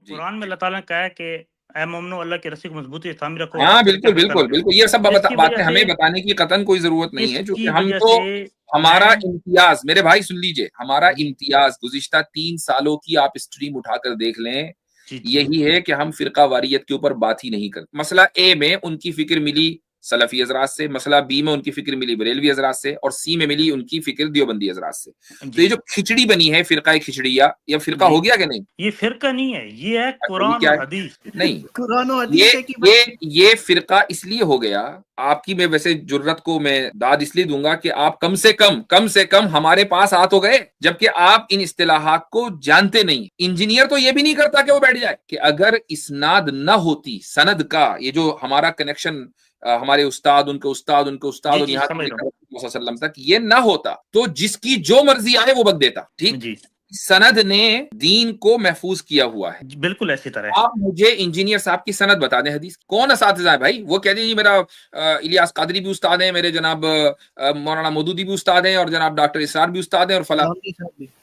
قرآن میں اللہ تعالیٰ نے کہا ہے کہ اے مومنو اللہ کی رسی کو مضبوطی سے تھامی رکھو. ہاں بالکل بالکل بالکل، یہ سب باتیں ہمیں بتانے کی قطعاً کوئی ضرورت نہیں ہے، کیونکہ ہم تو ہمارا امتیاز، میرے بھائی سن لیجئے، ہمارا امتیاز گزشتہ 3 سالوں کی آپ اسٹریم اٹھا کر دیکھ لیں، یہی ہے کہ ہم فرقہ واریت کے اوپر بات ہی نہیں کرتے. مسئلہ اے میں ان کی فکر ملی سلفی حضرات سے، مسئلہ بی میں ان کی فکر ملی بریلوی حضرات سے، اور سی میں ملی ان کی فکر دیوبندی حضرات سے. تو یہ جو کھچڑی بنی ہے فرقہ کھچڑیا، یہ فرقہ ہو گیا کہ نہیں؟ یہ فرقہ نہیں ہے، یہ ہے قرآن اور حدیث. نہیں، قرآن و حدیث یہ فرقہ اس لیے ہو گیا. آپ کی میں ویسے جرت کو میں داد اس لیے دوں گا کہ آپ کم سے کم ہمارے پاس آ تو گئے، جبکہ آپ ان اصطلاحات کو جانتے نہیں. انجینئر تو یہ بھی نہیں کرتا کہ وہ بیٹھ جائے کہ اگر اسناد نہ ہوتی، سند کا یہ جو ہمارا کنیکشن ہمارے استاد ان کے استاد ان کے استاد اور یہاں وسلم تک یہ نہ ہوتا تو جس کی جو مرضی آئے وہ بک دیتا. ٹھیک، سند نے دین کو محفوظ کیا ہوا ہے. بالکل ایسی طرح. آپ مجھے انجینئر صاحب کی سند بتا دیں حدیث، کون اساتذہ ہے بھائی؟ وہ کہتے ہیں جی میرا الیاس قادری بھی استاد ہیں، میرے جناب مولانا مودودی بھی استاد ہیں، اور جناب ڈاکٹر اسرار بھی استاد ہیں، اور فلاں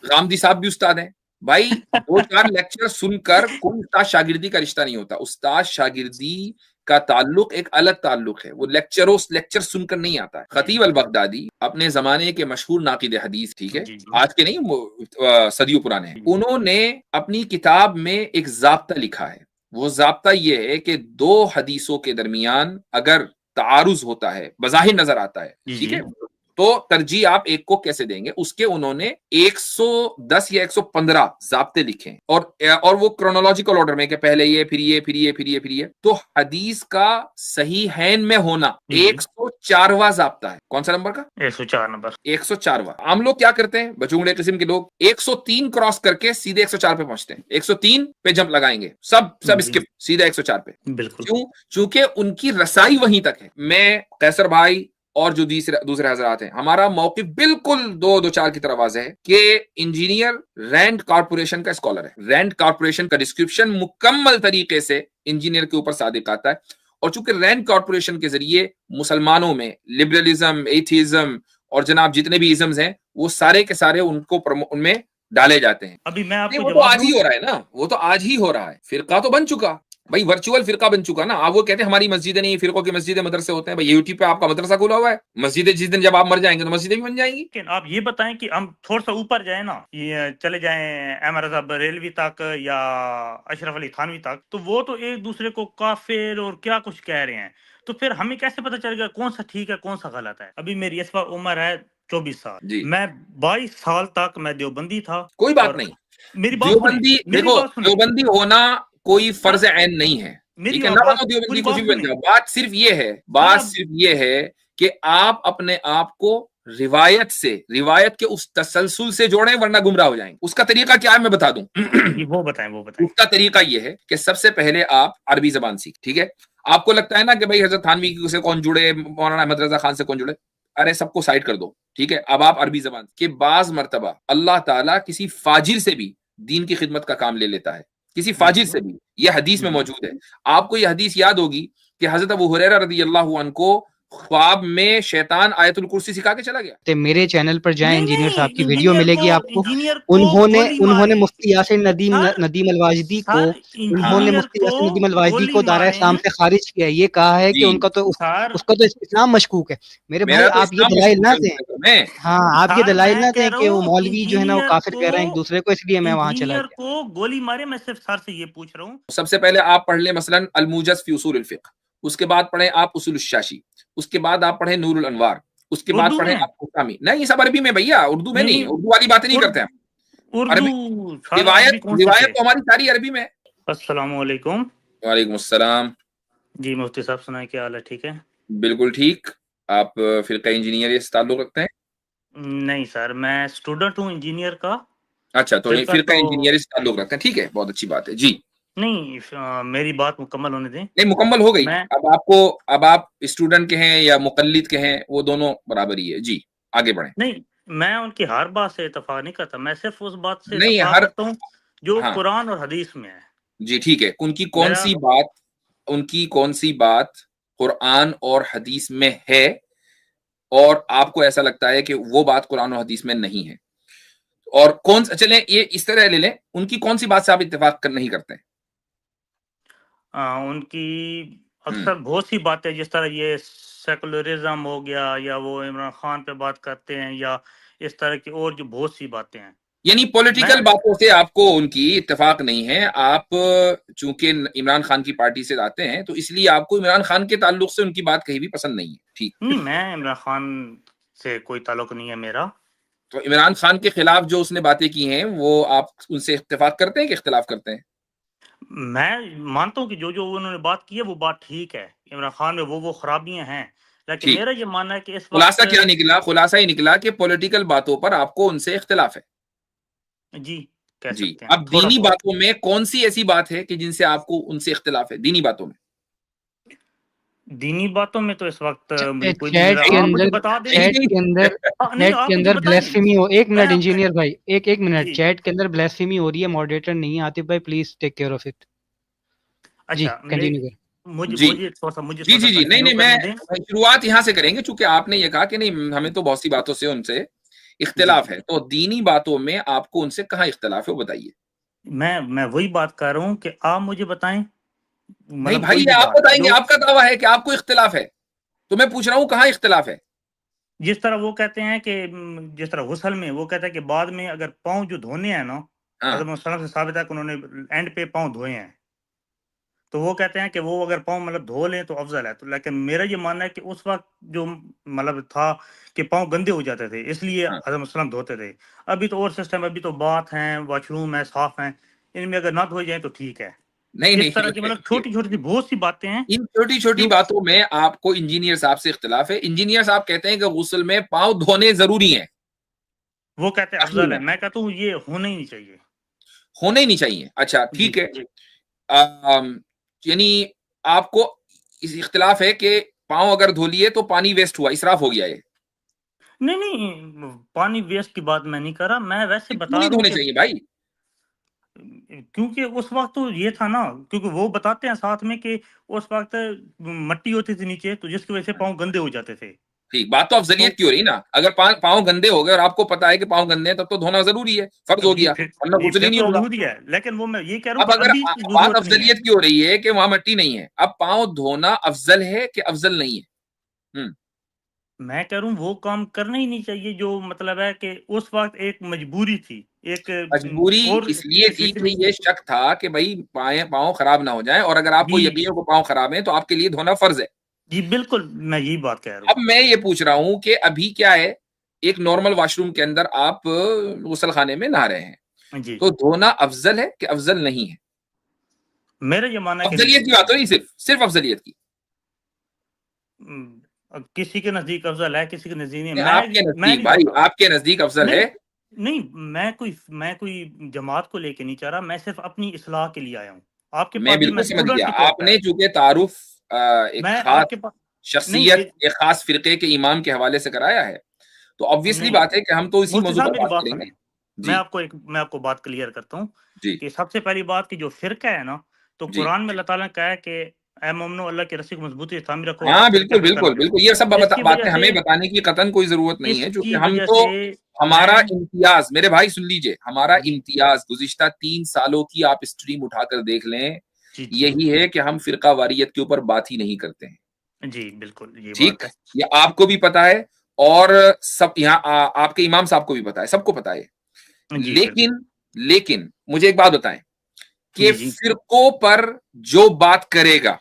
غامدی صاحب بھی استاد ہیں. بھائی 2-4 لیکچر سن کر کوئی استاد شاگردی کا رشتہ نہیں ہوتا. استاد شاگردی کا تعلق ایک الگ تعلق ہے، وہ لیکچر سن کر نہیں آتا ہے. خطیب البغدادی اپنے زمانے کے مشہور ناقد حدیث، ٹھیک ہے، آج کے نہیں صدیوں پرانے ہیں، انہوں نے اپنی کتاب میں ایک ضابطہ لکھا ہے. وہ ضابطہ یہ ہے کہ 2 حدیثوں کے درمیان اگر تعارض ہوتا ہے، بظاہر نظر آتا ہے، ٹھیک ہے، تو ترجیح آپ ایک کو کیسے دیں گے؟ اس کے انہوں نے 110 یا 115 ضابطے لکھے، اور وہ کرونالوجیکل آرڈر میں کہ پہلے یہ پھر یہ پھر یہ پھر یہ پھر یہ. تو حدیث کا صحیحین میں ہونا 104واں ضابطہ ہے. کون سا نمبر کا؟ 104 نمبر. 104واں. عام لوگ کیا کرتے ہیں، بچونگڑے قسم کے لوگ 103 کراس کر کے سیدھے 104 پہ پہنچتے ہیں. 103 پہ جمپ لگائیں گے، سب اسکپ سیدھا 104 پہ. بالکل. کیوں؟ چونکہ ان کی رسائی وہیں تک ہے. میں قیصر بھائی اور جو دوسرے حضرات ہیں، ہمارا موقف بالکل 2-4 کی طرف واضح ہے کہ انجینئر رینڈ کارپوریشن کا اسکالر ہے. رینڈ کارپوریشن کا ڈسکرپشن مکمل طریقے سے انجینئر کے اوپر صادق آتا ہے، اور چونکہ رینڈ کارپوریشن کے ذریعے مسلمانوں میں لبرلزم، ایتھیزم اور جناب جتنے بھی ازمز ہیں وہ سارے کے سارے ان میں ڈالے جاتے ہیں. ابھی میں آپ کو وہ تو آج ہی ہو رہا ہے نا، وہ تو آج ہی ہو رہا ہے. فرقہ تو بن چکا بھائی، ورچوئل فرقہ بن چکا نا. آپ وہ کہتے ہیں ہماری مسجدیں نہیں، فرقوں کی مسجدیں مدرسے ہوتے ہیں. بھائی یوٹیوب پہ آپ کا مدرسہ کھلا ہوا ہے، مسجدیں جس دن جب آپ مر جائیں گے تو مسجدیں بھی بن جائیں گی. آپ یہ بتائیں کہ ہم تھوڑا سا اوپر جائیں نا، یہ چلے جائیں احمد رضا بریلوی تک یا اشرف علی تھانوی تک، تو وہ تو ایک دوسرے کو کافر اور کیا کچھ کہہ رہے ہیں. تو پھر ہمیں کیسے پتہ چلے گا کون سا ٹھیک ہے کون سا غلط ہے؟ ابھی میری اس وقت عمر ہے 24 سال، میں 22 سال تک میں دیوبندی تھا. کوئی بات نہیں، میری بات دیوبندی دیکھو، دیوبندی ہونا کوئی فرض عین نہیں ہے، ٹھیک ہے، نہ بنو دیوبندی کچھ بھی بن جاؤ. بات صرف یہ ہے کہ آپ اپنے آپ کو روایت کے اس تسلسل سے جوڑیں، ورنہ گمراہ ہو جائیں گے. اس کا طریقہ کیا ہے میں بتا دوں. وہ بتائیں. اس کا طریقہ یہ ہے کہ سب سے پہلے آپ عربی زبان سیکھ. ٹھیک ہے، آپ کو لگتا ہے نا کہ بھائی حضرت تھانوی سے کون جڑے، مولانا احمد رضا خان سے کون جڑے، ارے سب کو سائڈ کر دو. ٹھیک ہے، اب آپ عربی زبان کے بعض مرتبہ اللہ تعالیٰ کسی فاجر سے بھی دین کی خدمت کا کام لے لیتا ہے، کسی فاجر سے بھی. یہ حدیث میں موجود ہے. آپ کو یہ حدیث یاد ہوگی کہ حضرت ابو ہریرہ رضی اللہ عنہ کو خواب میں شیطان آیت الکرسی سکھا کے چلا گیا. میرے چینل پر جائیں، انجینئر صاحب کی ویڈیو ملے گی آپ کو. انہوں نے مفتی یاسر ندیم الواجدی کو دارہ اسلام سے خارج کیا. یہ کہا ہے کہ اس کا تو اسلام مشکوک ہے. میرے بھائی آپ یہ دلائل نہ دیں. ہاں آپ یہ دلائل نہ دیں کہ وہ مولوی جو ہے نا وہ کافر کہہ رہے ہیں ایک دوسرے کو، اس لیے میں وہاں چلا گیا. کو گولی مارے. میں صرف سر سے یہ پوچھ رہا ہوں. سب سے پہلے آپ پڑھ لیں مثلا الموجز فی اصول الفقہ، اس کے بعد پڑھیں آپ اصول الشاشی، اس کے بعد آپ پڑھیں نور الانوار، اس کے بعد پڑھیں آپ قسامی. نہیں یہ سب عربی میں بھیا، اردو میں نہیں. اردو والی باتیں نہیں کرتے ہم. روایت تو ہماری ساری عربی میں. السلام علیکم. وعلیکم السلام. جی مفتی صاحب سنائیں، کیا حال ہے؟ ٹھیک ہے؟ بالکل ٹھیک. آپ فرقہ انجینئر سے تعلق رکھتے ہیں؟ نہیں سر، میں اسٹوڈنٹ ہوں انجینئر کا. اچھا، تو فرقہ انجینئر سے تعلق رکھتے ہیں، ٹھیک ہے، بہت اچھی بات ہے. جی نہیں، میری بات مکمل ہونے دیں. نہیں مکمل ہو گئی. اب آپ اسٹوڈنٹ کے ہیں یا مقلد کے ہیں، وہ دونوں برابر ہی ہے. جی آگے بڑھیں. نہیں، میں ان کی ہر بات سے اتفاق نہیں کرتا، میں صرف اس بات سے اتفاق کرتا ہوں جو قرآن اور حدیث میں ہے. جی ٹھیک ہے. ان کی کون سی بات قرآن اور حدیث میں ہے اور آپ کو ایسا لگتا ہے کہ وہ بات قرآن و حدیث میں نہیں ہے، اور چلیں یہ اس طرح لے لیں، ان کی کون سی بات سے آپ اتفاق نہیں کرتے ہیں؟ ان کی اکثر بہت سی باتیں جس طرح یہ سیکولرزم ہو گیا یا وہ عمران خان پہ بات کرتے ہیں یا اس طرح کی اور جو بہت سی باتیں ہیں، یعنی پولیٹیکل باتوں سے آپ کو ان کی اتفاق نہیں ہے. آپ چونکہ عمران خان کی پارٹی سے آتے ہیں تو اس لیے آپ کو عمران خان کے تعلق سے ان کی بات کہیں بھی پسند نہیں ہے. ٹھیک نہیں، میں عمران خان سے کوئی تعلق نہیں ہے میرا. تو عمران خان کے خلاف جو اس نے باتیں کی ہیں وہ آپ ان سے اتفاق کرتے ہیں کہ اختلاف کرتے ہیں؟ میں مانتا ہوں کہ جو انہوں نے بات کی ہے وہ بات ٹھیک ہے. عمران خان میں وہ خرابیاں ہیں، لیکن میرا یہ ماننا ہے کہ اس خلاصہ کیا نکلا؟ خلاصہ ہی نکلا کہ پولیٹیکل باتوں پر آپ کو ان سے اختلاف ہے. جی جی. اب دینی باتوں میں کون سی ایسی بات ہے کہ جن سے آپ کو ان سے اختلاف ہے دینی باتوں میں؟ دینی باتوں میں تو اس وقت چیٹ کے اندر بلیسفیمی ہو. ایک منٹ انجینئر بھائی، ایک منٹ. چیٹ کے اندر بلیسفیمی ہو رہی ہے، ماڈریٹر نہیں ہے. عاطف بھائی please take care of it. جی کنٹینیو کریں. جی نہیں میں شروعات یہاں سے کریں گے چونکہ آپ نے یہ کہا کہ نہیں ہمیں تو بہت سی باتوں سے ان سے اختلاف ہے. تو دینی باتوں میں آپ کو ان سے کہاں اختلاف ہے وہ بتائیے. میں وہی بات کر رہا ہوں کہ آپ مجھے بتائیں. نہیں بھائی آپ بتائیں گے، آپ کا دعویٰ ہے کہ آپ کو اختلاف ہے تو میں پوچھ رہا ہوں کہاں اختلاف ہے. جس طرح وہ کہتے ہیں کہ جس طرح غسل میں وہ کہتا ہے کہ بعد میں اگر پاؤں جو دھونے ہیں نا، حضرت وسلم سے ثابت ہے کہ انہوں نے اینڈ پہ پاؤں دھوئے ہیں، تو وہ کہتے ہیں کہ وہ اگر پاؤں مطلب دھو لیں تو افضل ہے. تو لیکن میرا یہ ماننا ہے کہ اس وقت جو مطلب تھا کہ پاؤں گندے ہو جاتے تھے اس لیے حضرت وسلم دھوتے تھے. ابھی تو اور سسٹم، ابھی تو باتھ ہیں، واش روم ہے، صاف ہیں، ان میں اگر نہ دھوئے جائیں تو ٹھیک ہے. نہیں اس طرح کی مطلب چھوٹی چھوٹی بہت سی باتیں ہیں. ان چھوٹی چھوٹی باتوں میں آپ کو انجینئر صاحب سے اختلاف ہے. انجینئر صاحب کہتے ہیں کہ غسل میں پاؤں دھونے ضروری ہیں، وہ کہتے ہیں افضل ہے. میں کہتا ہوں یہ ہونا ہی نہیں چاہیے. ہونا ہی نہیں چاہیے. اچھا ٹھیک ہے. یعنی آپ کو اس اختلاف ہے کہ پاؤں اگر دھو لیے تو پانی ویسٹ ہوا، اسراف ہو گیا. یہ نہیں پانی ویسٹ کی بات میں نہیں کر رہا، میں ویسے بتا رہا ہوں دھونے چاہیے بھائی، کیونکہ اس وقت تو یہ تھا نا، کیونکہ وہ بتاتے ہیں ساتھ میں کہ اس وقت مٹی ہوتی تھی نیچے تو جس کی وجہ سے پاؤں گندے ہو جاتے تھے. ٹھیک بات تو افضلیت کی ہو رہی نا. اگر پاؤں گندے ہو گئے اور آپ کو پتا ہے کہ پاؤں گندے ہیں تب تو دھونا ضروری ہے، فرض ہو گیا، غسل ہی نہیں ہوگا. لیکن وہ میں یہ کہہ رہا ہوں اب اگر بات افضلیت کی ہو رہی ہے کہ وہاں مٹی نہیں ہے، اب پاؤں دھونا افضل ہے کہ افضل نہیں ہے؟ میں کہہ رہا ہوں وہ کام کرنا ہی نہیں چاہیے جو مطلب ہے کہ اس وقت ایک مجبوری تھی. ایک مجبوری اس لیے تھی کہ یہ شک تھا کہ بھائی پاؤں خراب نہ ہو جائیں، اور اگر آپ کو یقین ہو کہ پاؤں خراب ہیں تو آپ کے لیے دھونا فرض ہے. جی بالکل، میں یہی بات کہہ رہا ہوں. اب میں یہ پوچھ رہا ہوں کہ ابھی کیا ہے، ایک نارمل واش روم کے اندر آپ غسل خانے میں نہا رہے ہیں، جی تو دھونا افضل ہے کہ افضل نہیں ہے؟ میرا یہ ماننا ہے کہ افضلیت کی بات ہو رہی، صرف افضلیت کی. کسی کے نزدیک افضل ہے، کسی کے نزدیک نہیں. آپ کے نزدیک بھائی، آپ کے نزدیک افضل ہے. نہیں، میں کوئی جماعت کو لے کے نہیں چاہ رہا، میں صرف اپنی اصلاح کے لیے آیا ہوں. آپ کے میں بالکل سمجھ گیا. آپ نے چونکہ تعارف ایک خاص شخصیت، ایک خاص فرقے کے امام کے حوالے سے کرایا ہے، تو obviously بات ہے کہ ہم تو اسی موضوع پر بات کریں گے. میں آپ کو بات کلیئر کرتا ہوں کہ سب سے پہلی بات کہ جو فرقہ ہے نا، تو قرآن میں اللہ تعالیٰ نے کہا ہے کہ اے مومنو اللہ کی رسی کو مضبوطی سے تھامی رکھو. ہاں بالکل یہ سب باتیں ہمیں بتانے کی قطعاً کوئی ضرورت نہیں ہے، کیونکہ ہم تو ہمارا امتیاز، میرے بھائی سن لیجئے، ہمارا امتیاز گزشتہ 3 سالوں کی آپ اسٹریم اٹھا کر دیکھ لیں، یہی ہے کہ ہم فرقہ واریت کے اوپر بات ہی نہیں کرتے ہیں. جی بالکل یہ ٹھیک، بات ہے. یہ آپ کو بھی پتا ہے اور سب یہاں آپ کے امام صاحب کو بھی پتا ہے، سب کو پتا ہے. لیکن مجھے ایک بات بتائیں کہ فرقوں پر جو بات کرے گا،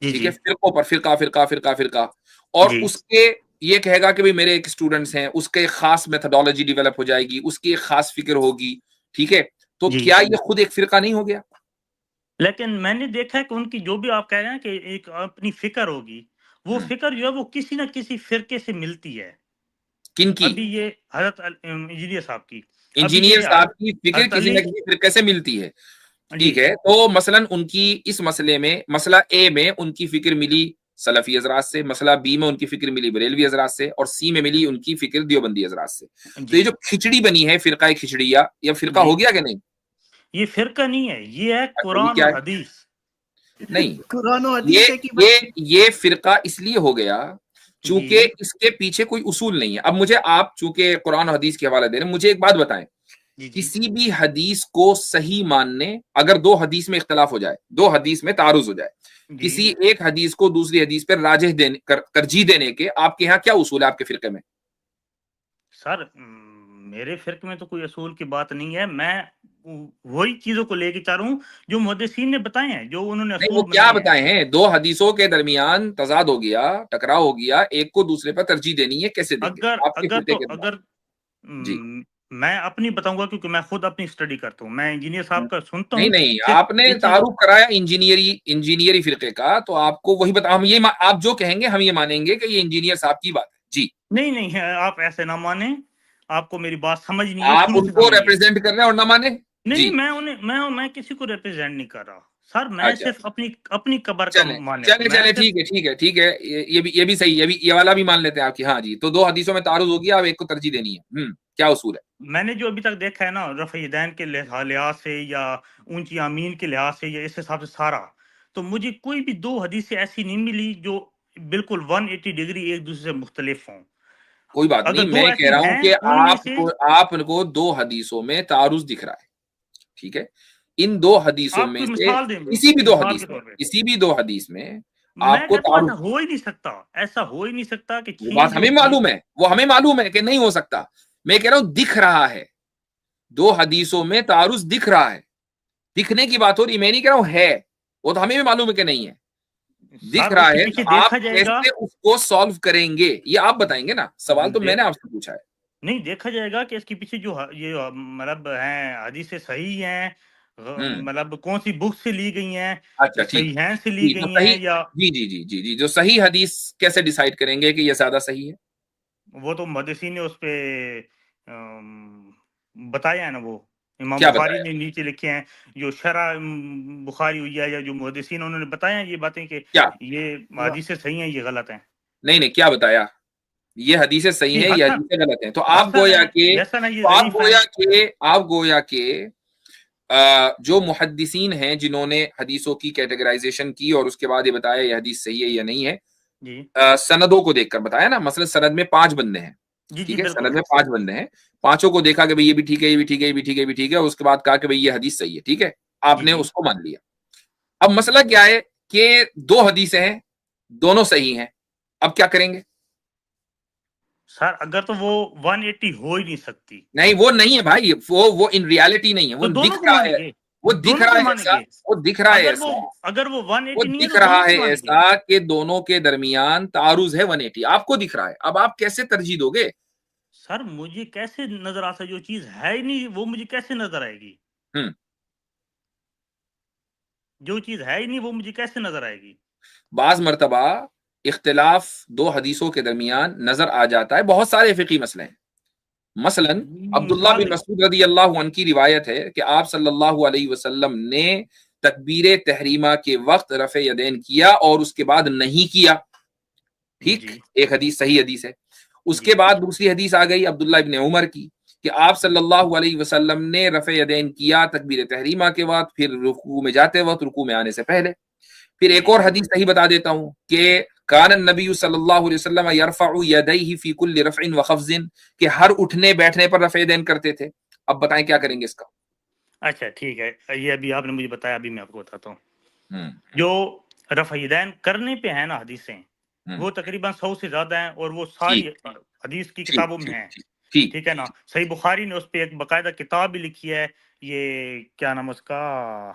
ٹھیک ہے، فرقوں پر، فرقہ اور اس کے یہ کہے گا کہ بھئی میرے ایک اسٹوڈنٹس ہیں، اس کے خاص میتھڈالوجی ڈیولپ ہو جائے گی، اس کی ایک خاص فکر ہوگی، ٹھیک ہے، تو کیا یہ خود ایک فرقہ نہیں ہو گیا؟ لیکن میں نے دیکھا ہے کہ ان کی جو بھی آپ کہہ رہے ہیں کہ ایک اپنی فکر ہوگی، وہ فکر جو ہے وہ کسی نہ کسی فرقے سے ملتی ہے. کن کی؟ ابھی یہ حضرت انجینئر صاحب کی، انجینئر صاحب کی فکر کسی نہ کسی فرقے سے ملتی ہے. ٹھیک ہے، تو مثلا ان کی اس مسئلے میں، مسئلہ اے میں ان کی فکر ملی سلفی حضرات سے، مسئلہ بی میں ان کی فکر ملی بریلوی حضرات سے، اور سی میں ملی ان کی فکر دیوبندی حضرات سے. تو یہ جو کھچڑی بنی ہے فرقہ کھچڑیہ، یہ فرقہ ہو گیا کہ نہیں؟ یہ فرقہ نہیں ہے، یہ ہے قرآن اور حدیث. نہیں، یہ فرقہ اس لیے ہو گیا چونکہ اس کے پیچھے کوئی اصول نہیں ہے. اب مجھے آپ چونکہ قرآن و حدیث کے حوالے دے رہے ہیں، مجھے ایک بات بتائیں کسی بھی حدیث کو صحیح ماننے، اگر دو حدیث میں اختلاف ہو جائے، دو حدیث میں تعارض ہو جائے، کسی ایک حدیث کو دوسری حدیث پر راجح ترجیح دینے کے آپ کے ہاں کیا اصول ہے آپ کے فرقے میں؟ سر میرے فرقے میں تو کوئی اصول کی بات نہیں ہے، میں وہی چیزوں کو لے کے چاہ رہا ہوں جو محدثین نے بتائے ہیں، جو انہوں نے نہیں، وہ کیا بتائے ہیں؟ دو حدیثوں کے درمیان تضاد ہو گیا، ٹکراؤ ہو گیا، ایک کو دوسرے پر ترجیح دینی ہے، کیسے دیں گے آپ کے فرقے کے اگر جی میں اپنی بتاؤں گا، کیونکہ میں خود اپنی اسٹڈی کرتا ہوں، میں انجینئر صاحب کا سنتا ہوں. نہیں آپ نے تعارف کرایا انجینئری فرقے کا، تو آپ کو وہی بتا، ہم یہ آپ جو کہیں گے ہم یہ مانیں گے کہ یہ انجینئر صاحب کی بات ہے. جی نہیں آپ ایسے نہ مانیں، آپ کو میری بات سمجھ نہیں ہے، آپ ان کو ریپرزینٹ کر رہے ہیں اور نہ مانیں. نہیں میں کسی کو ریپرزینٹ نہیں کر رہا سر، میں صرف اپنی قبر کا ماننے. چلے ٹھیک ہے، یہ بھی صحیح، یہ والا بھی مان لیتے ہیں آپ کی. ہاں جی، تو دو حدیثوں میں تعارض ہو گیا، آپ ایک کو ترجیح دینی ہے. کیا اصول ہے؟ میں نے جو ابھی تک دیکھا ہے نا، رفع یدین کے لحاظ سے یا اونچی آمین کے لحاظ سے یا اس حساب سے سارا، تو مجھے کوئی بھی دو حدیثیں ایسی نہیں ملی جو بالکل 180 ڈگری ایک دوسرے سے مختلف ہوں. کوئی بات نہیں، میں کہہ رہا ہوں کہ آپ کو دو حدیثوں میں تعارض دکھ رہا ہے، ٹھیک ہے؟ ان دو حدیثوں میں سے کسی بھی دو حدیث میں آپ کو ایسا ہو ہی نہیں سکتا کہ وہ بات ہمیں معلوم ہے کہ نہیں ہو سکتا. میں کہہ رہا ہوں دکھ رہا ہے، دو حدیثوں میں تعارض دکھ رہا ہے، دکھنے کی بات ہو رہی، میں نہیں کہہ رہا ہوں ہے، وہ تو ہمیں بھی معلوم ہے کہ نہیں ہے، دکھ رہا ہے. آپ کیسے اس کو سالو کریں گے یہ آپ بتائیں گے نا. سوال تو میں نے آپ سے پوچھا ہے. نہیں، دیکھا جائے گا کہ اس کے پیچھے جو یہ مطلب ہیں حدیثیں صحیح ہیں، مطلب کون سی بک سے لی گئی ہیں، اچھا صحیح ہیں سے لی گئی ہیں یا جی جو صحیح حدیث کیسے ڈیسائیڈ کریں گے کہ یہ زیادہ صحیح ہے؟ وہ تو محدثین نے اس پہ بتایا ہے نا، وہ امام بخاری نے نیچے لکھے ہیں، جو شرح بخاری ہوئی ہے یا جو محدثین انہوں نے بتایا ہیں یہ باتیں کہ یہ حدیثیں صحیح ہیں، یہ غلط ہیں. نہیں کیا بتایا؟ یہ حدیثیں صحیح ہیں، یہ حدیثیں غلط ہیں. تو آپ گویا کہ جو محدثین ہیں جنہوں نے حدیثوں کی کیٹیگرائزیشن کی اور اس کے بعد یہ بتایا یہ حدیث صحیح ہے یا نہیں ہے، سندوں کو دیکھ کر بتایا نا. مثلا سند میں 5 بندے ہیں، ٹھیک ہے، سند میں 5 بندے ہیں، پانچوں کو دیکھا کہ بھئی یہ بھی ٹھیک ہے، یہ بھی ٹھیک ہے، یہ بھی ٹھیک ہے، یہ بھی ٹھیک ہے، اس کے بعد کہا کہ بھئی یہ حدیث صحیح ہے، ٹھیک ہے، آپ نے اس کو مان لیا. اب مسئلہ کیا ہے کہ دو حدیثیں ہیں، دونوں صحیح ہیں، اب کیا کریں گے؟ سر اگر تو وہ 180 ہو ہی نہیں سکتی. نہیں، وہ نہیں ہے بھائی، وہ ان ریالٹی نہیں ہے، وہ دکھ رہا ہے، وہ دکھ رہا ہے ایسا، اگر وہ 180 وہ دکھ رہا ہے ایسا کہ دونوں کے درمیان تعارض ہے 180، آپ کو دکھ رہا ہے. اب آپ کیسے ترجیح دو گے؟ سر مجھے کیسے نظر آتا، جو چیز ہے ہی نہیں وہ مجھے کیسے نظر آئے گی؟ جو چیز ہے ہی نہیں وہ مجھے کیسے نظر آئے گی؟ بعض مرتبہ اختلاف دو حدیثوں کے درمیان نظر آ جاتا ہے، بہت سارے فقہی مسئلے ہیں. مثلا عبداللہ بن مسعود رضی اللہ عنہ کی روایت ہے کہ آپ صلی اللہ علیہ وسلم نے تکبیر تحریمہ کے وقت رفع یدین کیا اور اس کے بعد نہیں کیا. ٹھیک، ایک حدیث صحیح حدیث ہے. اس کے بعد دوسری حدیث آ گئی عبداللہ ابن عمر کی کہ آپ صلی اللہ علیہ وسلم نے رفع یدین کیا تکبیر تحریمہ کے وقت، پھر رکوع میں جاتے وقت، رکوع میں آنے سے پہلے. پھر ایک اور حدیث صحیح بتا دیتا ہوں کہ کان النبی صلی اللہ علیہ وسلم یرفع یدیہ فی کل رفع وخفض، کہ ہر اٹھنے بیٹھنے پر رفع یدین کرتے تھے. اب بتائیں کیا کریں گے اس کا؟ اچھا ٹھیک ہے، یہ ابھی آپ نے مجھے بتایا، ابھی میں آپ کو بتاتا ہوں. جو رفع یدین کرنے پہ ہیں نا حدیثیں، وہ تقریباً 100 سے زیادہ ہیں اور وہ ساری حدیث کی کتابوں میں ہیں، ٹھیک ہے نا. صحیح بخاری نے اس پہ ایک باقاعدہ کتاب بھی لکھی ہے، یہ کیا نام اس کا،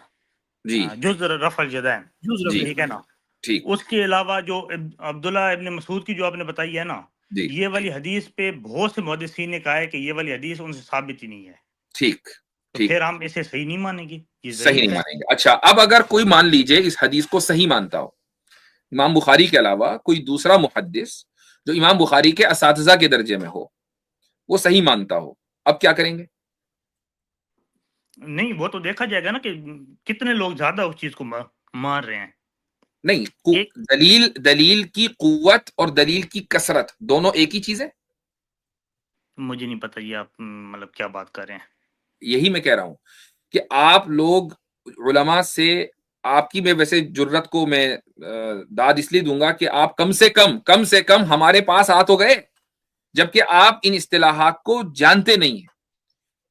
جز رفع الیدین، ٹھیک ہے نا. اس کے علاوہ جو عبداللہ ابن مسعود کی جو آپ نے بتائی ہے نا، یہ والی حدیث پہ بہت سے محدثین نے کہا ہے کہ یہ والی حدیث ان سے ثابت ہی نہیں ہے. ٹھیک، تو پھر ہم اسے صحیح نہیں مانیں گے، صحیح نہیں مانیں گے. اچھا، اب اگر کوئی مان لیجئے اس حدیث کو صحیح مانتا ہو، امام بخاری کے علاوہ کوئی دوسرا محدث جو امام بخاری کے اساتذہ کے درجے میں ہو، وہ صحیح مانتا ہو، اب کیا کریں گے؟ نہیں، وہ تو دیکھا جائے گا نا کہ کتنے لوگ زیادہ اس چیز کو مان رہے ہیں. نہیں، دلیل کی قوت اور دلیل کی کثرت دونوں ایک ہی چیز ہے؟ مجھے نہیں پتہ یہ آپ مطلب کیا بات کر رہے ہیں. یہی میں کہہ رہا ہوں کہ آپ لوگ علماء سے، آپ کی میں ویسے جرت کو میں داد اس لیے دوں گا کہ آپ کم سے کم ہمارے پاس آ تو گئے، جبکہ آپ ان اصطلاحات کو جانتے نہیں ہیں.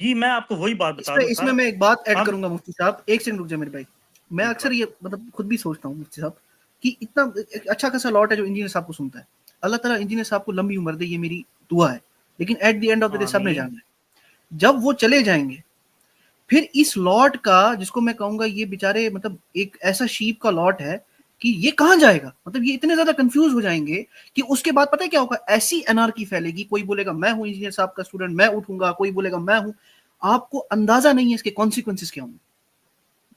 جی میں آپ کو وہی بات بتا دوں. اس میں میں ایک بات ایڈ کروں گا مفتی صاحب, ایک سیکنڈ رک جائے میرے بھائی. میں اکثر یہ مطلب خود بھی سوچتا ہوں مفتی صاحب کہ اتنا اچھا خاصا لاٹ ہے جو انجینئر صاحب کو سنتا ہے. اللہ تعالیٰ انجینئر صاحب کو لمبی عمر دے, یہ میری دعا ہے. لیکن at the end of the day سب نے جانا ہے. جب وہ چلے جائیں گے پھر اس لاٹ کا, جس کو میں کہوں گا یہ بیچارے مطلب ایک ایسا شیپ کا لاٹ ہے کہ یہ کہاں جائے گا. مطلب یہ اتنے زیادہ کنفیوز ہو جائیں گے کہ اس کے بعد پتہ ہے کیا ہوگا, ایسی انارکی پھیلے گی. کوئی بولے گا میں ہوں انجینئر صاحب کا اسٹوڈنٹ, میں اٹھوں گا, کوئی بولے گا میں ہوں. آپ کو اندازہ نہیں ہے اس کے کانسیکوینسز کیا ہوں گے.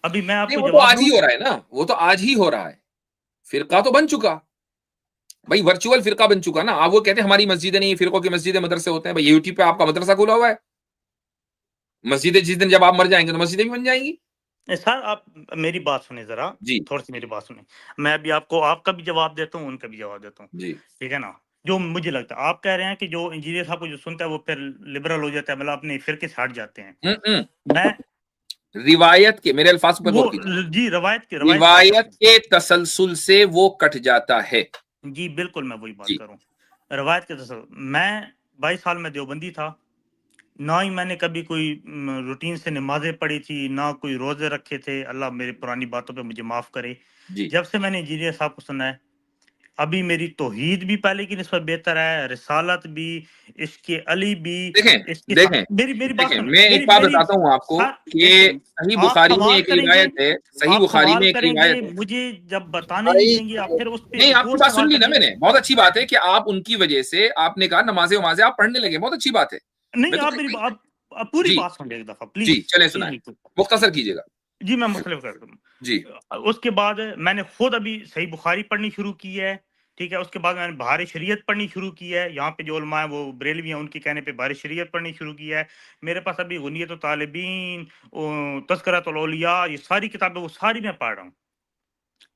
ابھی میں آپ کو وہ تو آج ہی ہو رہا ہے نا, وہ تو آج ہی ہو رہا ہے. فرقہ تو بن چکا بھائی, ورچوئل فرقہ بن چکا نا. آپ وہ کہتے ہیں ہماری مسجدیں نہیں, فرقوں کی مسجدیں مدرسے ہوتے ہیں. بھائی یوٹیوب پہ آپ کا مدرسہ کھلا ہوا ہے. مسجدیں جس دن جب آپ مر جائیں گے تو مسجدیں بھی بن جائیں گی. سر آپ میری بات سنیں ذرا, جی تھوڑی سی میری بات سنیں. میں ابھی آپ کو آپ کا بھی جواب دیتا ہوں, ان کا بھی جواب دیتا ہوں. جی ٹھیک ہے نا. جو مجھے لگتا ہے آپ کہہ رہے ہیں کہ جو انجینئر صاحب کو جو سنتا ہے وہ پھر لبرل ہو جاتا ہے, مطلب اپنے فرقے سے ہٹ جاتے ہیں. میں روایت کے, میرے الفاظ پر غور کیجیے, جی روایت کے تسلسل سے وہ کٹ جاتا ہے. جی بالکل میں وہی بات کروں, روایت کے تسلسل. میں 22 سال میں دیوبندی تھا, نہ ہی میں نے کبھی کوئی روٹین سے نمازیں پڑھی تھی, نہ کوئی روزے رکھے تھے. اللہ میری پرانی باتوں پہ مجھے معاف کرے. جب سے میں نے انجینئر صاحب کو سنا ہے, ابھی میری توحید بھی پہلے کی نسبت بہتر ہے, رسالت بھی, اس کے علی بھی. دیکھیں میری بات سنیں, میں ایک بات بتاتا ہوں آپ کو کہ صحیح بخاری میں ایک روایت ہے, صحیح بخاری میں ایک روایت ہے. مجھے جب بتانے نہیں دیں گے آپ پھر اس پہ نہیں, آپ کی بات سن لی نا میں نے. بہت اچھی بات ہے کہ آپ ان کی وجہ سے آپ نے کہا نمازیں آپ پڑھنے لگے, بہت اچھی بات ہے. نہیں آپ میری پوری بات سن لیں ایک دفعہ پلیز. جی چلیں سنائیں, مختصر کیجیے گا. جی میں مختلف کر دوں. جی اس کے بعد میں نے خود ابھی صحیح بخاری پڑھنی شروع کی ہے. ٹھیک ہے, اس کے بعد میں نے بہار شریعت پڑھنی شروع کی ہے. یہاں پہ جو علماء ہیں وہ بریلوی ہیں, ان کے کہنے پہ بہار شریعت پڑھنی شروع کی ہے. میرے پاس ابھی غنیت الطالبین, تذکرۃ الاولیاء, یہ ساری کتابیں وہ ساری میں پڑھ رہا ہوں.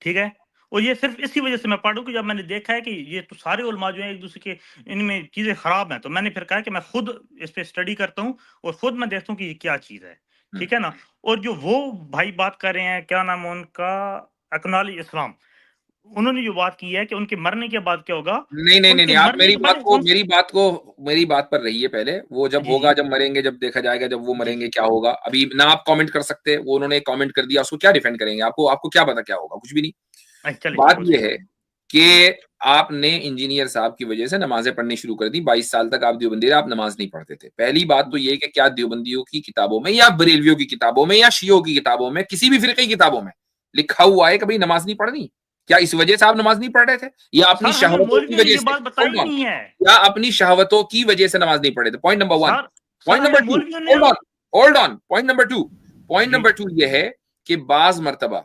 ٹھیک ہے, اور یہ صرف اسی وجہ سے میں پڑھوں کہ جب میں نے دیکھا ہے کہ یہ تو سارے علماء جو ہیں ایک دوسرے کے ان میں چیزیں خراب ہیں, تو میں نے پھر کہا کہ میں خود اس پہ اسٹڈی کرتا ہوں اور خود میں دیکھتا ہوں کہ یہ کیا چیز ہے. ٹھیک ہے نا. اور جو وہ بھائی بات کر رہے ہیں, کیا نام ہے ان کا, اکنالی اسلام, انہوں نے جو بات کی ہے کہ ان کے مرنے کے بعد کیا ہوگا. نہیں, آپ میری بات پر رہیے پہلے. وہ جب ہوگا, جب مریں گے, جب دیکھا جائے گا, جب وہ مریں گے کیا ہوگا. ابھی نہ آپ کامنٹ کر سکتے, وہ انہوں نے کامنٹ کر دیا, اس کو کیا ڈیفینڈ کریں گے. آپ کو کیا پتا کیا ہوگا, کچھ بھی نہیں. بات یہ ہے کہ آپ نے انجینئر صاحب کی وجہ سے نمازیں پڑھنی شروع کر دی. 22 سال تک آپ دیوبندی رہے, آپ نماز نہیں پڑھتے تھے. پہلی بات تو یہ کہ کیا دیوبندیوں کی کتابوں میں یا بریلویوں کی کتابوں میں یا شیعوں کی کتابوں میں, کسی بھی فرقے کی کتابوں میں لکھا ہوا ہے کہ بھائی نماز نہیں پڑھنی؟ کیا اس وجہ سے آپ نماز نہیں پڑھ رہے تھے, یا اپنی شہوتوں کی وجہ سے, یا اپنی شہوتوں کی وجہ سے نماز نہیں پڑھے تھے؟ Point number 1. Point number 2, hold on. Point number 2 یہ ہے کہ بعض مرتبہ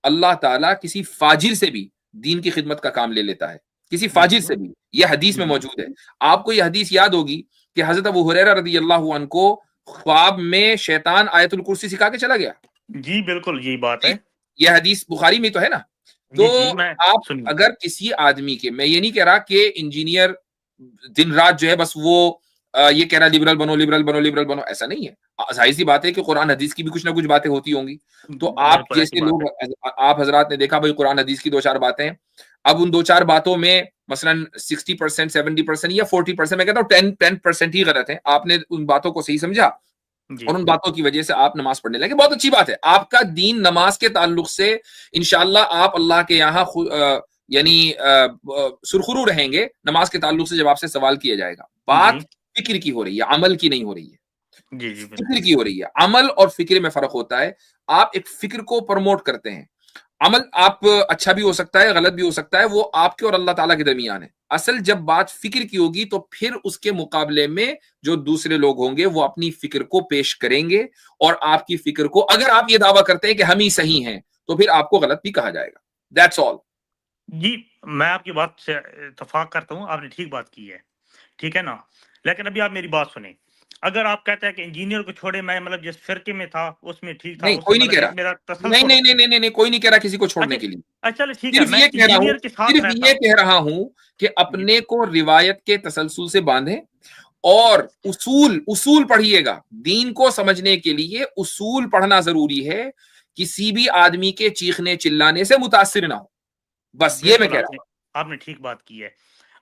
اللہ تعالیٰ کسی فاجر سے بھی دین کی خدمت کا کام لے لیتا ہے, کسی فاجر سے بھی. یہ حدیث میں موجود ہے. آپ کو یہ حدیث یاد ہوگی کہ حضرت ابو ہریرہ رضی اللہ عنہ کو خواب میں شیطان آیت الکرسی سکھا کے چلا گیا. جی بالکل یہی بات ہے. یہ حدیث بخاری میں تو ہے نا. تو آپ اگر کسی آدمی کے, میں یہ نہیں کہہ رہا کہ انجینئر دن رات جو ہے بس وہ یہ کہہ رہا لبرل بنو, ایسا نہیں ہے. ظاہر سی بات ہے کہ قرآن حدیث کی بھی کچھ نہ کچھ باتیں ہوتی ہوں گی. تو آپ جیسے لوگ, آپ حضرات نے دیکھا بھائی قرآن حدیث کی 2-4 باتیں, اب ان 2-4 باتوں میں مثلا 60%, 70% یا 40%, میں کہتا ہوں 10% ہی غلط ہے. آپ نے ان باتوں کو صحیح سمجھا اور ان باتوں کی وجہ سے آپ نماز پڑھنے لگے. بہت اچھی بات ہے. آپ کا دین نماز کے تعلق سے انشاءاللہ آپ اللہ کے یہاں یعنی سرخرو رہیں گے. نماز کے تعلق سے جب آپ سے سوال کیا جائے گا, بات فکر کی ہو رہی ہے, عمل کی نہیں ہو رہی ہے. فکر کی ہو رہی ہے. عمل اور فکر میں فرق ہوتا ہے. آپ ایک فکر کو پروموٹ کرتے ہیں, عمل آپ اچھا بھی ہو سکتا ہے, غلط بھی ہو سکتا ہے, وہ آپ کے اور اللہ تعالیٰ کے درمیان ہے. اصل جب بات فکر کی ہوگی تو پھر اس کے مقابلے میں جو دوسرے لوگ ہوں گے وہ اپنی فکر کو پیش کریں گے, اور آپ کی فکر کو, اگر آپ یہ دعویٰ کرتے ہیں کہ ہم ہی صحیح ہیں, تو پھر آپ کو غلط بھی کہا جائے گا. That's all. جی میں آپ کی بات سے اتفاق کرتا ہوں, آپ نے ٹھیک بات کی ہے. ٹھیک ہے نا. لیکن ابھی آپ میری بات سنیں. اگر آپ کہتے ہیں کہ انجینئر کو چھوڑے, میں مطلب جس فرقے میں تھا اس میں ٹھیک تھا, کوئی نہیں کہہ رہا, نہیں, کوئی نہیں کہہ رہا کسی کو چھوڑنے کے لیے. اچھا ٹھیک ہے, میں انجینئر کے ساتھ صرف یہ کہہ رہا ہوں کہ اپنے کو روایت کے تسلسل سے باندھیں, اور اصول پڑھیے گا. دین کو سمجھنے کے لیے اصول پڑھنا ضروری ہے. کسی بھی آدمی کے چیخنے چلانے سے متاثر نہ ہو, بس یہ میں کہہ رہا ہوں. آپ نے ٹھیک بات کی ہے.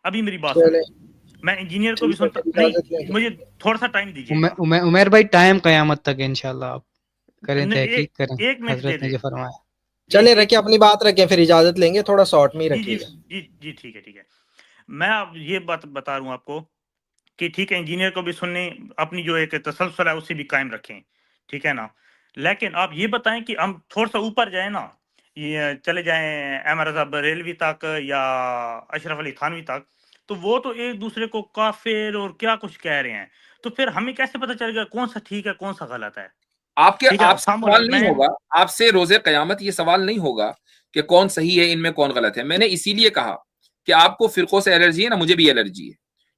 ابھی میری بات سنیں. میں انجینئر کو بھی سنتا نہیں، مجھے تھوڑا سا ٹائم دیجیے. عمیر بھائی ٹائم قیامت تک انشاءاللہ آپ کریں تحقیق کریں. ایک منٹ حضرت نے جو فرمایا. چلے رکھیں اپنی بات رکھیں، پھر اجازت لیں گے، تھوڑا شارٹ میں ہی رکھیے گا. جی ٹھیک ہے. میں اب یہ بات بتا رہا ہوں آپ کو کہ ٹھیک ہے انجینئر کو بھی سننے، اپنی جو ایک تسلسل ہے اسے بھی قائم رکھیں، ٹھیک ہے نا. لیکن آپ یہ بتائیں کہ ہم تھوڑا سا اوپر جائیں نا، یہ چلے جائیں احمد رضا بریلوی تک یا اشرف علی تھانوی تک، تو وہ تو ایک دوسرے کو کافر اور کیا کچھ کہہ رہے ہیں. تو پھر ہمیں کیسے پتہ چلے گا کون سا ٹھیک ہے کون سا غلط ہے؟ آپ سے سوال نہیں ہوگا، آپ سے روز قیامت یہ سوال نہیں ہوگا کہ کون صحیح ہے ان میں کون غلط ہے. میں نے اسی لیے کہا کہ آپ کو فرقوں سے الرجی ہے نا، مجھے بھی الرجی ہے،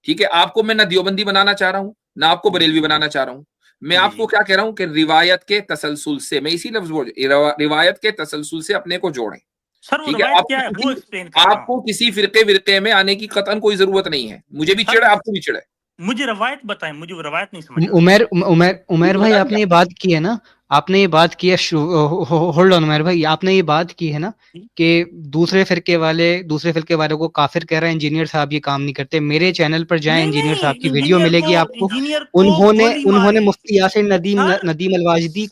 ٹھیک ہے. آپ کو میں نہ دیوبندی بنانا چاہ رہا ہوں، نہ آپ کو بریلوی بنانا چاہ رہا ہوں. میں آپ کو کیا کہہ رہا ہوں کہ روایت کے تسلسل سے، میں اسی لفظ روایت کے تسلسل سے اپنے کو جوڑیں. ٹھیک ہے، آپ کو کسی فرقے میں آنے کی قطعاً کوئی ضرورت نہیں ہے. مجھے بھی چڑھے، آپ کو بھی چڑھے. مجھے روایت بتائیں، مجھے وہ روایت نہیں سمجھ. عمیر بھائی آپ نے یہ بات کی ہے نا، آپ نے یہ بات کی ہے، ہولڈ آن عمیر بھائی، آپ نے یہ بات کی ہے نا کہ دوسرے فرقے والوں کو کافر کہہ رہے ہیں انجینئر صاحب یہ کام نہیں کرتے. میرے چینل پر جائیں، انجینئر صاحب کی ویڈیو ملے گی آپ کو. انہوں نے مفتی یاسر ندیم الواجدی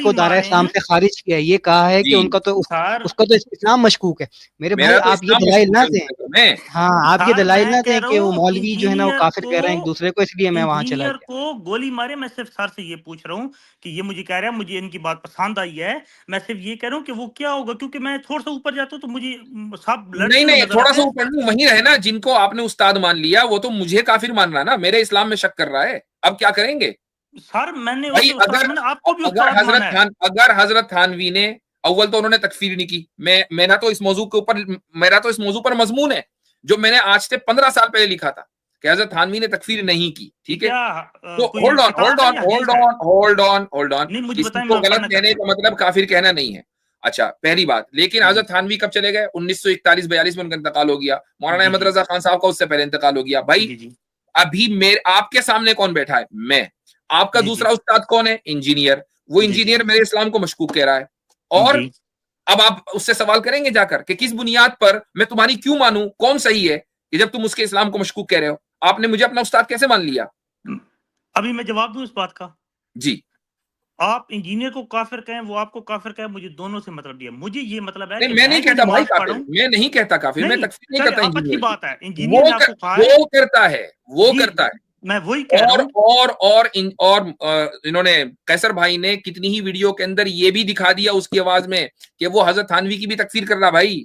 کو دارہ اسلام سے خارج کیا. یہ کہا ہے کہ اس کا تو اسلام مشکوک ہے. میرے بھائی آپ یہ دلائل نہ دیں، ہاں آپ یہ دلائل نہ دیں کہ وہ مولوی جو ہے نا وہ کافر کہہ رہے ہیں ایک دوسرے کو، اس لیے میں وہاں چلا گیا. کو گولی مارے. میں صرف سر سے یہ پوچھ رہا ہوں کہ یہ مجھے کہہ رہا ہے مجھے ان کی بات پسند آئی ہے، میں صرف یہ کہہ رہا ہوں کہ وہ کیا ہوگا، کیونکہ میں تھوڑا سا اوپر جاتا ہوں تو مجھے سب نہیں تھوڑا سا اوپر نہیں، وہیں رہے نا. جن کو آپ نے استاد مان لیا وہ تو مجھے کافر مان رہا ہے نا، میرے اسلام میں شک کر رہا ہے. اب کیا کریں گے سر؟ میں نے اگر حضرت تھانوی نے اول تو انہوں نے تکفیر نہیں کی. میرا تو اس موضوع پر مضمون ہے جو میں نے آج سے 15 سال پہلے لکھا تھا کہ حضرت تھانوی نے تکفیر نہیں کی. ٹھیک ہے، تو ہولڈ آن. کسی کو غلط کہنے کا مطلب کافر کہنا نہیں ہے. اچھا، پہلی بات. لیکن حضرت تھانوی کب چلے گئے؟ 1941-42 میں ان کا انتقال ہو گیا. مولانا احمد رضا خان صاحب کا اس سے پہلے انتقال ہو گیا. بھائی ابھی آپ کے سامنے کون بیٹھا ہے؟ میں. آپ کا دوسرا استاد کون ہے؟ انجینئر. وہ انجینئر میرے اسلام کو مشکوک کہہ رہا ہے. اور اب آپ اس سے سوال کریں گے جا کر کہ کس بنیاد پر میں تمہاری کیوں مانوں، کون صحیح ہے کہ جب تم اس کے اسلام کو مشکوک کہہ رہے ہو؟ آپ نے مجھے اپنا استاد کیسے مان لیا؟ ابھی میں جواب دوں اس بات کا. جی، آپ انجینئر کو کافر کہیں، وہ آپ کو کافر کہیں، مجھے دونوں سے مطلب ہے. مجھے یہ مطلب ہے کہ میں نہیں کہتا بھائی کافر، میں نہیں کہتا کافر، میں تکفیر نہیں کرتا. اچھی بات ہے، انجینئر وہ کرتا ہے. میں وہی کہہ رہا ہوں. اور انہوں نے قیصر بھائی نے کتنی ہی ویڈیو کے اندر یہ بھی دکھا دیا اس کی آواز میں کہ وہ حضرت تھانوی کی بھی تکفیر کر رہا. بھائی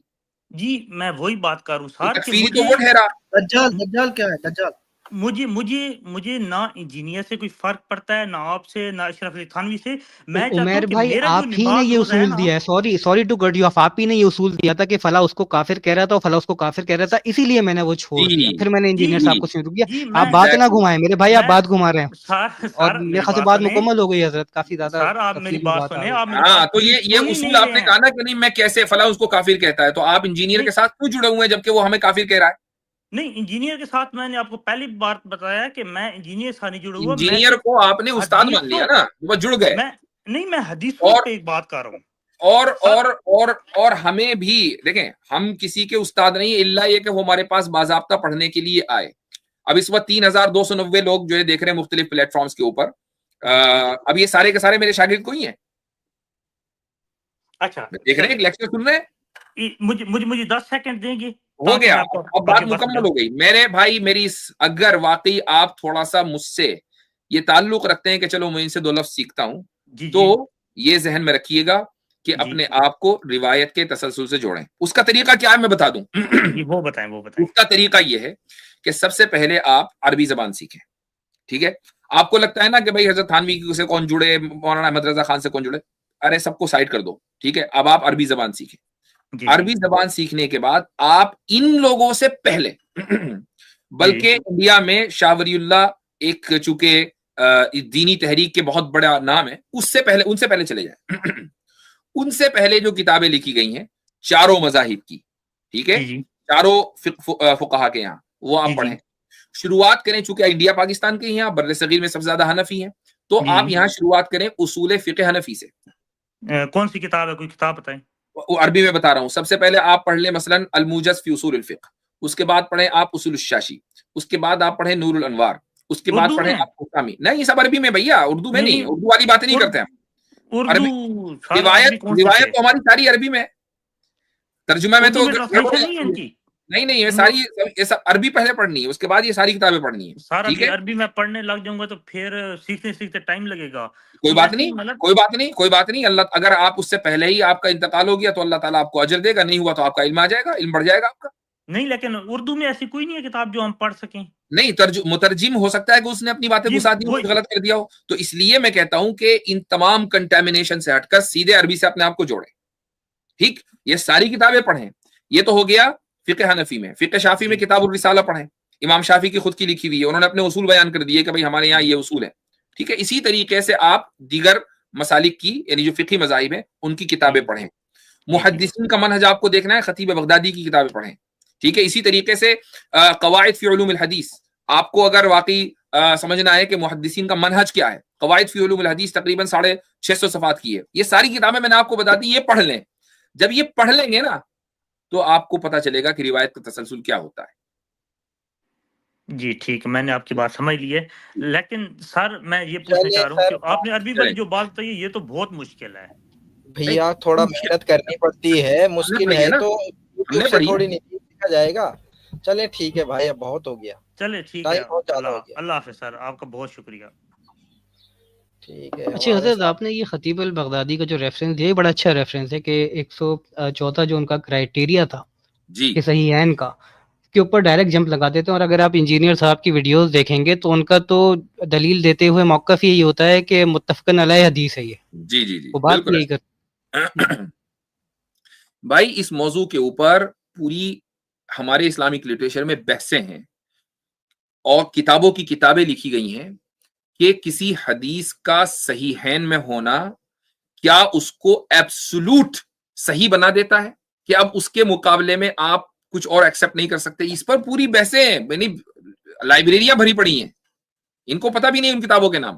جی میں وہی بات کر رہا ہوں سر، تکفیری تو وہ ٹھہرا. دجال کیا ہے؟ دجال مجھے نہ انجینئر سے کوئی فرق پڑتا ہے، نہ آپ سے، نہ اشرف علی تھانوی سے. میں عمیر بھائی آپ ہی نے یہ اصول دیا ہے، sorry to cut you off, آپ ہی نے یہ اصول دیا تھا کہ فلاں اس کو کافر کہہ رہا تھا، فلاں اس کو کافر کہہ رہا تھا، اسی لیے میں نے وہ چھوڑ دیا. پھر میں نے انجینئر صاحب کو شروع کیا. آپ بات نہ گھمائیں میرے بھائی، آپ بات گھما رہے ہیں اور میرے خیال سے بات مکمل ہو گئی حضرت، کافی زیادہ. سر آپ میری بات سنیں. ہاں تو یہ اصول آپ نے کہا نا کہ نہیں میں کیسے فلاں اس کو کافر کہتا ہے، تو آپ انجینئر کے ساتھ کیوں جڑے ہوئے ہیں جبکہ وہ ہمیں کافر کہہ رہا ہے؟ نہیں، انجینئر کے ساتھ میں نے آپ کو پہلی بار بتایا کہ میں انجینئر سے نہیں جڑا ہوا. انجینئر کو آپ نے استاد مان لیا نا، وہ جڑ گئے. نہیں، میں حدیثوں پہ ایک بات کر رہا ہوں. اور ہمیں بھی دیکھیں، ہم کسی کے استاد نہیں، الا یہ کہ وہ ہمارے پاس باضابطہ پڑھنے کے لیے آئے. اب اس وقت 3290 لوگ جو ہے دیکھ رہے ہیں مختلف پلیٹ فارمز کے اوپر. اب یہ سارے کے سارے میرے شاگرد کوئی ہیں. اچھا، دیکھ رہے ہیں، لیکچر سن رہے ہیں. مجھے 10 سیکنڈ دیں گے؟ ہو گیا، اب بات مکمل ہو گئی. میرے بھائی اگر واقعی آپ تھوڑا سا مجھ سے یہ تعلق رکھتے ہیں کہ چلو میں ان سے 2 لفظ سیکھتا ہوں، تو یہ ذہن میں رکھیے گا کہ اپنے آپ کو روایت کے تسلسل سے جوڑیں. اس کا طریقہ کیا ہے میں بتا دوں. وہ بتائیں. اس کا طریقہ یہ ہے کہ سب سے پہلے آپ عربی زبان سیکھیں. ٹھیک ہے، آپ کو لگتا ہے نا کہ بھائی حضرت تھانوی سے کون جڑے، مولانا احمد رضا خان سے کون جڑے، ارے سب کو سائڈ کر دو. ٹھیک ہے، اب آپ عربی زبان سیکھیں. عربی زبان سیکھنے کے بعد آپ ان لوگوں سے پہلے بلکہ انڈیا میں شاہ ولی اللہ ایک چونکہ دینی تحریک کے بہت بڑا نام ہے، ان سے پہلے چلے جائیں. ان سے پہلے جو کتابیں لکھی گئی ہیں چاروں مذاہب کی، ٹھیک ہے، چاروں فقہا کے یہاں، وہ آپ پڑھیں. شروعات کریں، چونکہ انڈیا پاکستان کے یہاں بر صغیر میں سب سے زیادہ حنفی ہیں، تو آپ یہاں شروعات کریں اصول فقہ حنفی سے. کون سی کتاب ہے؟ کوئی کتاب بتائیں. عربی میں بتا رہا ہوں. سب سے پہلے آپ پڑھ لیں مثلا الموجز فی اصول الفقہ، اس کے بعد پڑھیں آپ اصول الشاشی، اس کے بعد آپ پڑھیں نور الانوار، اس کے بعد پڑھیں آپ حکامی. نہیں یہ سب عربی میں بھیا، اردو میں نہیں، اردو والی باتیں نہیں کرتے ہم. روایت تو ہماری ساری عربی میں، ترجمہ میں تو نہیں یہ ساری یہ سب عربی پہلے پڑھنی ہے، اس کے بعد یہ ساری کتابیں پڑھنی ہے. سارا عربی میں پڑھنے لگ جاؤں گا تو پھر سیکھتے ٹائم لگے گا. کوئی بات نہیں. اللہ اگر آپ اس سے پہلے ہی آپ کا انتقال ہو گیا تو اللہ تعالیٰ آپ کو اجر دے گا، نہیں ہوا تو آپ کا علم آ جائے گا، علم بڑھ جائے گا آپ کا. نہیں لیکن اردو میں ایسی کوئی نہیں ہے کتاب جو ہم پڑھ سکیں. نہیں مترجم ہو سکتا ہے کہ اس نے اپنی باتیں گھسا دی، غلط کر دیا ہو، تو اس لیے میں کہتا ہوں کہ ان تمام کنٹامینیشن سے ہٹ کر سیدھے عربی سے اپنے آپ کو جوڑیں. ٹھیک، یہ ساری کتابیں پڑھیں. یہ تو ہو گیا فقہ حنفی میں. فقہ شافی میں کتاب الرسالہ پڑھیں، امام شافی کی خود کی لکھی ہوئی ہے، انہوں نے اپنے اصول بیان کر دیے کہ بھائی ہمارے یہاں یہ اصول ہے. ٹھیک ہے، اسی طریقے سے آپ دیگر مسالک کی یعنی جو فقہی مذاہب ہیں ان کی کتابیں پڑھیں. محدثین کا منہج آپ کو دیکھنا ہے، خطیب بغدادی کی کتابیں پڑھیں. ٹھیک ہے، اسی طریقے سے قواعد فی علوم الحدیث، آپ کو اگر واقعی سمجھنا ہے کہ محدثین کا منہج کیا ہے، قواعد فی علوم الحدیث تقریباً 650 صفحات کی ہے. یہ ساری کتابیں میں نے آپ کو بتا دی، یہ پڑھ لیں. جب یہ پڑھ لیں گے نا تو آپ کو پتا چلے گا کہ روایت کا تسلسل کیا ہوتا ہے. جی ٹھیک، میں نے آپ کی بات سمجھ لی ہے. لیکن سر میں یہ پوچھنا چاہ رہا ہوں کہ آپ نے عربی والی جو بات بتائی یہ تو بہت مشکل ہے بھیا، تھوڑا محنت کرنی پڑتی ہے، مشکل ہے تو تھوڑی نہیں سیکھا جائے گا. چلے ٹھیک ہے بھائی، اب بہت ہو گیا. چلے ٹھیک ہے، اللہ حافظ سر، آپ کا بہت شکریہ. اچھا حضرت، آپ نے یہ خطیب البغدادی کا جو ریفرنس دیا بڑا اچھا ریفرنس ہے کہ 114 جو ان کا کرائٹیریا تھا جی کہ صحیحین کا کے اوپر ڈائریکٹ جمپ لگا دیتے ہیں. اور اگر آپ انجینئر صاحب کی ویڈیوز دیکھیں گے تو ان کا تو دلیل دیتے ہوئے موقف یہی ہوتا ہے کہ متفقن علیہ حدیث ہے یہ. جی وہ بات یہی کرتے بھائی. اس موضوع کے اوپر پوری ہمارے اسلامک لٹریچر میں بحثیں ہیں اور کتابوں کی کتابیں لکھی گئی ہیں کہ کسی حدیث کا صحیحین میں ہونا کیا اس کو ایبسولوٹ صحیح بنا دیتا ہے کہ اب اس کے مقابلے میں آپ کچھ اور ایکسپٹ نہیں کر سکتے. اس پر پوری بحثیں ہیں، یعنی لائبریریاں بھری پڑی ہیں، ان کو پتہ بھی نہیں ان کتابوں کے نام.